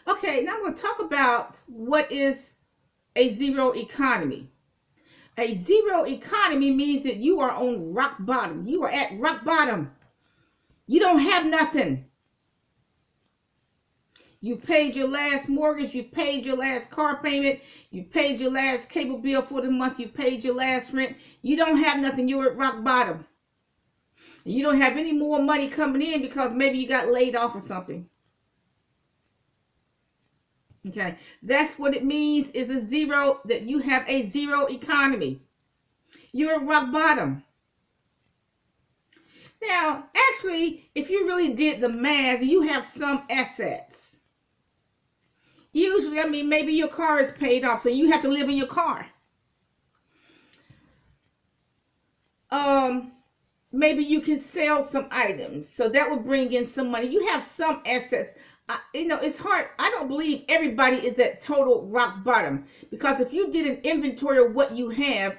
Okay, now we'll talk about what is a zero economy. A zero economy means that you are on rock bottom. You are at rock bottom. You don't have nothing. You paid your last mortgage. You paid your last car payment. You paid your last cable bill for the month. You paid your last rent. You don't have nothing. You're at rock bottom. You don't have any more money coming in because maybe you got laid off or something. Okay, that's what it means is a zero, that you have a zero economy. You're at rock bottom. Now, actually, if you really did the math, you have some assets. Usually, I mean, maybe your car is paid off, so you have to live in your car. Maybe you can sell some items, so that will bring in some money. You have some assets. It's hard. I don't believe everybody is at total rock bottom, because if you did an inventory of what you have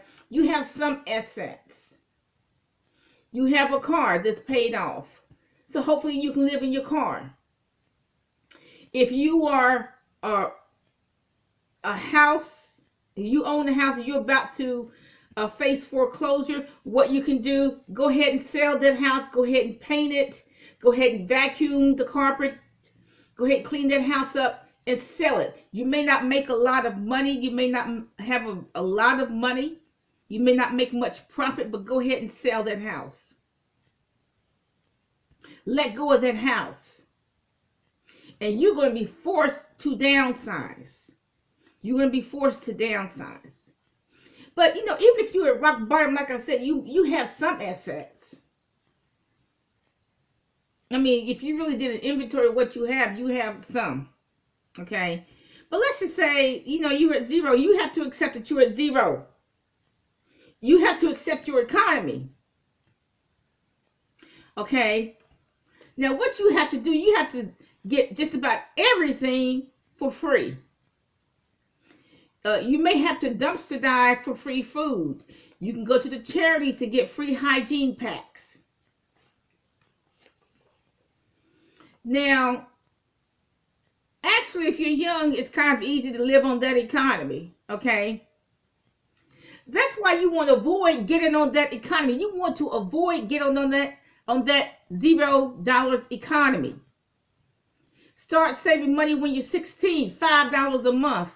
some assets. You have a car that's paid off, so hopefully you can live in your car. If you are a house, you own a house and you're about to face foreclosure, what you can do, go ahead and sell that house, go ahead and paint it, go ahead and vacuum the carpet, go ahead and clean that house up and sell it. You may not make a lot of money, you may not have a lot of money, you may not make much profit, but go ahead and sell that house. Let go of that house. And you're going to be forced to downsize. You're going to be forced to downsize. But, even if you're at rock bottom, like I said, you have some assets. I mean, if you really did an inventory of what you have some. Okay? But let's just say, you're at zero. You have to accept that you're at zero. You have to accept your economy. Okay? Now, what you have to do, you have to get just about everything for free. You may have to dumpster dive for free food. You can go to the charities to get free hygiene packs. Now, actually, if you're young, it's kind of easy to live on that economy, okay? That's why you want to avoid getting on that economy. You want to avoid getting on that $0 economy. Start saving money when you're 16, $5 a month.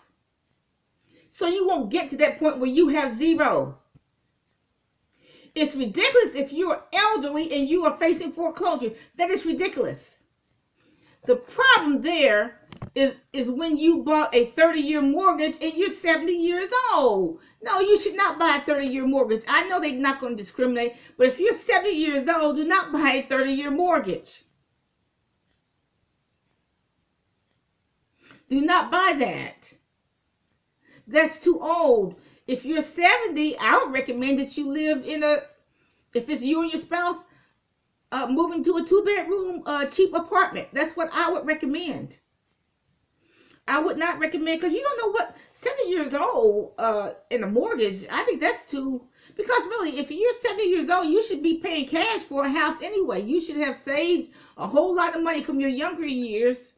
So you won't get to that point where you have zero. It's ridiculous if you're elderly and you are facing foreclosure. That is ridiculous. The problem there is when you bought a 30-year mortgage and you're 70 years old. No, you should not buy a 30-year mortgage. I know they're not going to discriminate, but if you're 70 years old, do not buy a 30-year mortgage. Do not buy that. That's too old. If you're 70, I would recommend that you live in if it's you and your spouse, moving to a 2-bedroom cheap apartment. That's what I would recommend. I would not recommend, because you don't know what 70 years old in a mortgage. I think that's too, because really, if you're 70 years old, you should be paying cash for a house anyway. You should have saved a whole lot of money from your younger years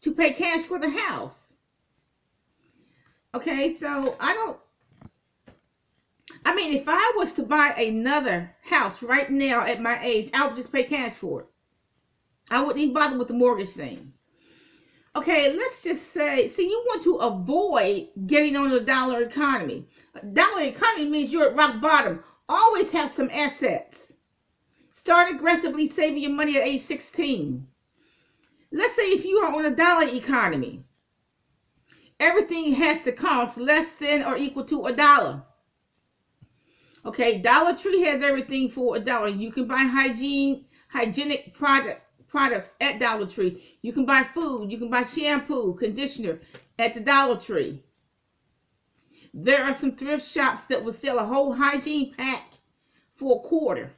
to pay cash for the house. Okay, so if I was to buy another house right now at my age, I would just pay cash for it. I wouldn't even bother with the mortgage thing. Okay, let's just say, see, you want to avoid getting on the dollar economy. A dollar economy means you're at rock bottom. Always have some assets. Start aggressively saving your money at age 16. Let's say if you are on a dollar economy, everything has to cost less than or equal to $1. Okay, Dollar Tree has everything for $1. You can buy hygienic products at Dollar Tree. You can buy food. You can buy shampoo, conditioner at the Dollar Tree. There are some thrift shops that will sell a whole hygiene pack for $0.25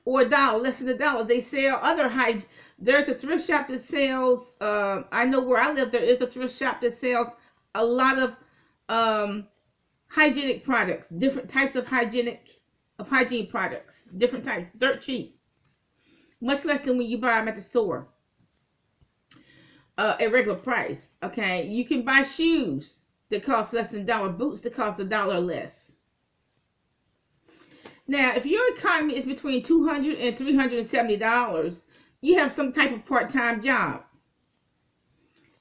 or $1, less than $1. They sell other hygiene. There's a thrift shop that sells, I know where I live, there is a thrift shop that sells a lot of hygienic products, different types of hygiene products, different types, dirt cheap. Much less than when you buy them at the store. at regular price. Okay, you can buy shoes that cost less than $1, boots that cost $1 less. Now, if your economy is between $200 and $370, you have some type of part-time job.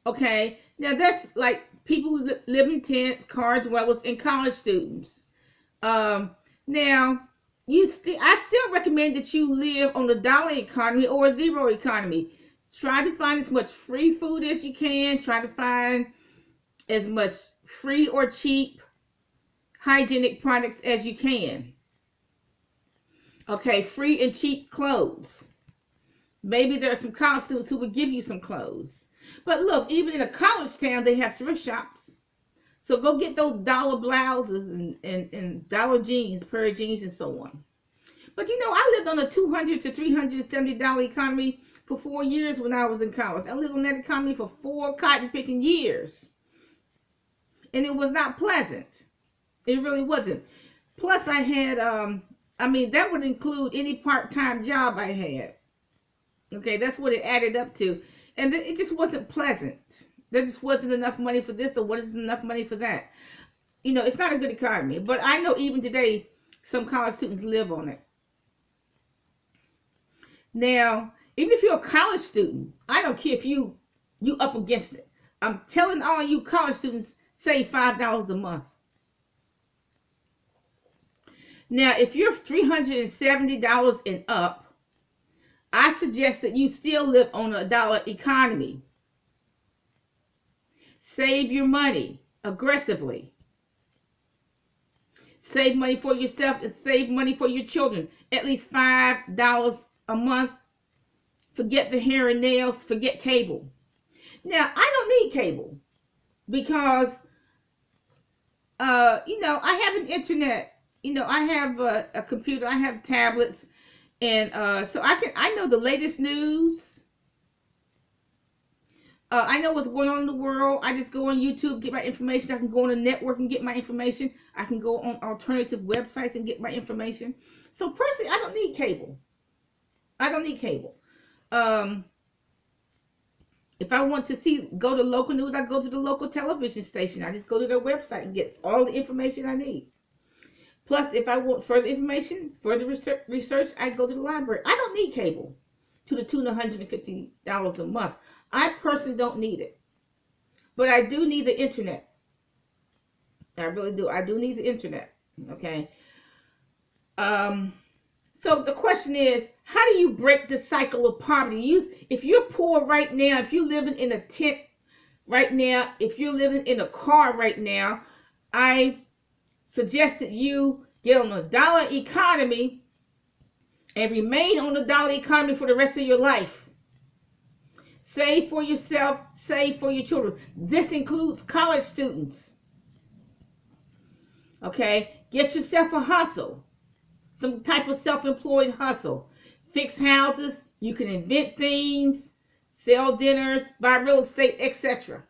Okay, now that's like people who live in tents, car dwellers, and college students. Um, Now, I still recommend that you live on the dollar economy or a zero economy. Try to find as much free food as you can. Try to find as much free or cheap hygienic products as you can. Okay, free and cheap clothes. Maybe there are some college students who would give you some clothes. But look, even in a college town, they have thrift shops. So go get those dollar blouses and dollar jeans, pair of jeans, and so on. But you know, I lived on a $200 to $370 economy for 4 years when I was in college. I lived on that economy for 4 cotton picking years. And it was not pleasant. It really wasn't. Plus I had, that would include any part-time job I had. Okay, that's what it added up to. And it just wasn't pleasant. There just wasn't enough money for this, or what is enough money for that. You know, it's not a good economy. But I know even today, some college students live on it. Now, even if you're a college student, I don't care if you up against it. I'm telling all you college students, save $5 a month. Now, if you're $370 and up, I suggest that you still live on a dollar economy. Save your money aggressively. Save money for yourself and save money for your children. At least $5 a month. Forget the hair and nails. Forget cable. Now, I don't need cable because, I have an internet. I have a computer. I have tablets. And so I know the latest news. I know what's going on in the world. I just go on YouTube, get my information. I can go on a network and get my information. I can go on alternative websites and get my information. So personally, I don't need cable. I don't need cable. If I want to go to local news, I go to the local television station. I just go to their website and get all the information I need. Plus, if I want further information, further research, I go to the library. I don't need cable to the tune of $150 a month. I personally don't need it. But I do need the internet. I really do. I do need the internet. Okay. So the question is, how do you break the cycle of poverty? If you're poor right now, if you're living in a tent right now, if you're living in a car right now, I suggest that you get on a dollar economy and remain on the dollar economy for the rest of your life. Save for yourself, save for your children. This includes college students. Okay, get yourself a hustle, some type of self-employed hustle. Fix houses, you can invent things, sell dinners, buy real estate, etc.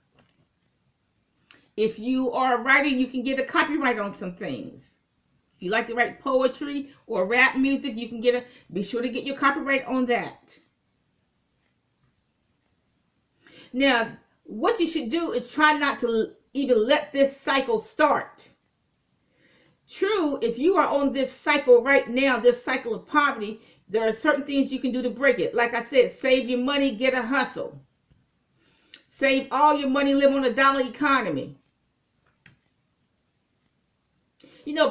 If you are a writer, you can get a copyright on some things. If you like to write poetry or rap music, you can be sure to get your copyright on that. Now, what you should do is try not to even let this cycle start. True, if you are on this cycle right now, this cycle of poverty, there are certain things you can do to break it. Like I said, save your money, get a hustle. Save all your money, live on a dollar economy.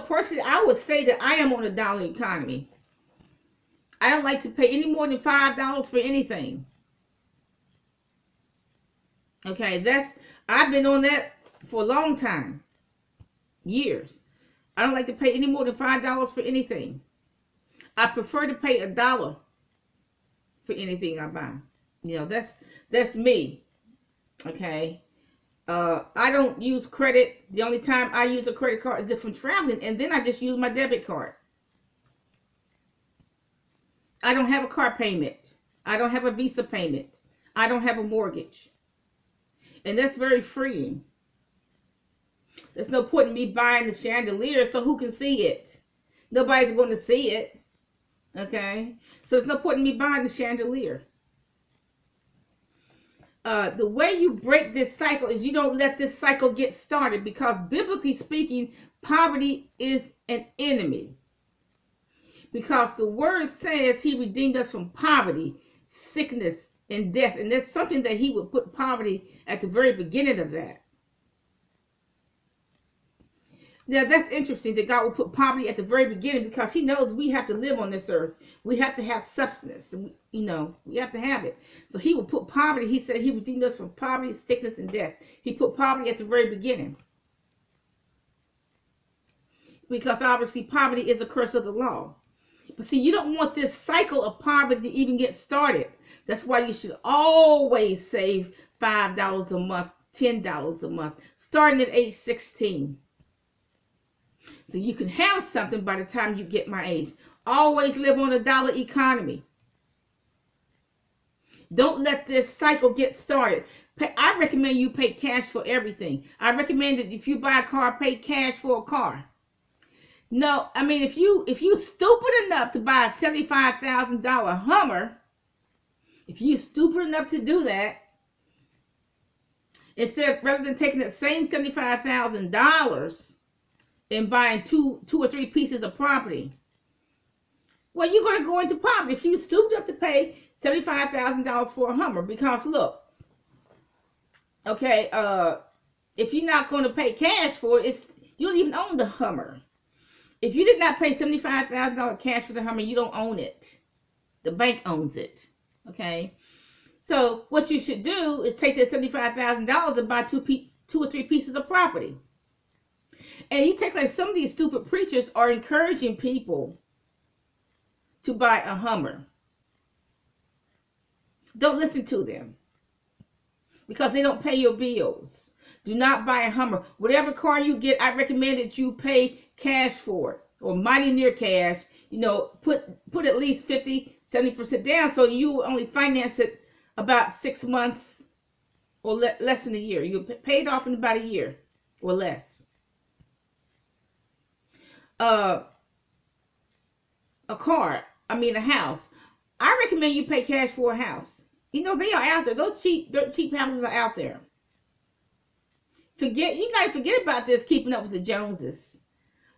Personally, I would say that I am on a dollar economy. I don't like to pay any more than $5 for anything. Okay, I've been on that for a long time. Years. I don't like to pay any more than $5 for anything. I prefer to pay $1 for anything I buy. That's me. Okay. I don't use credit. The only time I use a credit card is if I'm traveling, and then I just use my debit card. I don't have a car payment. I don't have a Visa payment. I don't have a mortgage. And that's very freeing. There's no point in me buying the chandelier, so who can see it? Nobody's going to see it. Okay? So there's no point in me buying the chandelier. The way you break this cycle is you don't let this cycle get started, because biblically speaking, poverty is an enemy. Because the word says he redeemed us from poverty, sickness, and death. And that's something that he would put poverty at the very beginning of that. Now that's interesting that God will put poverty at the very beginning, because he knows we have to live on this earth. We have to have substance. We have to have it. So he will put poverty. He said he redeemed us from poverty, sickness, and death. He put poverty at the very beginning. Because obviously poverty is a curse of the law. But see, you don't want this cycle of poverty to even get started. That's why you should always save $5 a month, $10 a month, starting at age 16. So you can have something by the time you get my age. Always live on a dollar economy. Don't let this cycle get started. I recommend you pay cash for everything. I recommend that if you buy a car, pay cash for a car. No, I mean, if you stupid enough to buy a $75,000 Hummer, if you stupid enough to do that, rather than taking that same $75,000 and buying two or three pieces of property, well, you're going to go into poverty if you stupid enough to pay $75,000 for a Hummer. Because look, okay, if you're not going to pay cash for it, you don't even own the Hummer. If you did not pay $75,000 cash for the Hummer, you don't own it. The bank owns it. Okay? So what you should do is take that $75,000 and buy two or three pieces of property. And you take, like, some of these stupid preachers are encouraging people to buy a Hummer. Don't listen to them, because they don't pay your bills. Do not buy a Hummer. Whatever car you get, I recommend that you pay cash for it, or mighty near cash. Put at least 50-70% down, so you only finance it about 6 months or less than a year. You pay it off in about a year or less. A house. I recommend you pay cash for a house. They are out there. Those cheap houses are out there. You gotta forget about this keeping up with the Joneses.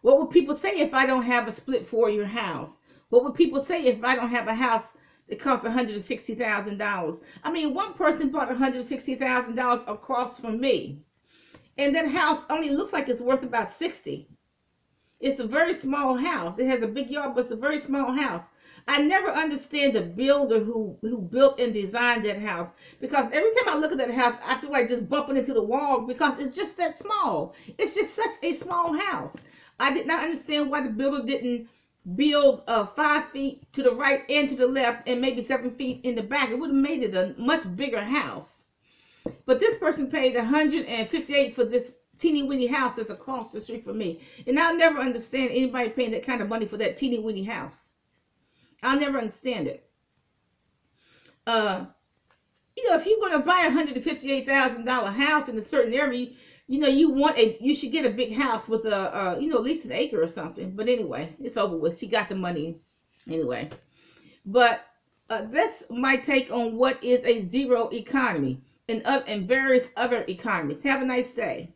What would people say if I don't have a split 4-year house? What would people say if I don't have a house that costs $160,000? I mean, one person bought $160,000 across from me, and that house only looks like it's worth about $60,000. It's a very small house. It has a big yard, but it's a very small house. I never understand the builder who built and designed that house, because every time I look at that house, I feel like just bumping into the wall, because it's just that small. It's just such a small house. I did not understand why the builder didn't build 5 feet to the right and to the left, and maybe 7 feet in the back. It would have made it a much bigger house. But this person paid $158 for this teeny weeny house that's across the street from me, and I'll never understand anybody paying that kind of money for that teeny weeny house. I'll never understand it. If you're going to buy a $158,000 house in a certain area, you should get a big house with at least an acre or something. But anyway, it's over with. She got the money anyway. But that's my take on what is a zero economy and various other economies. Have a nice day.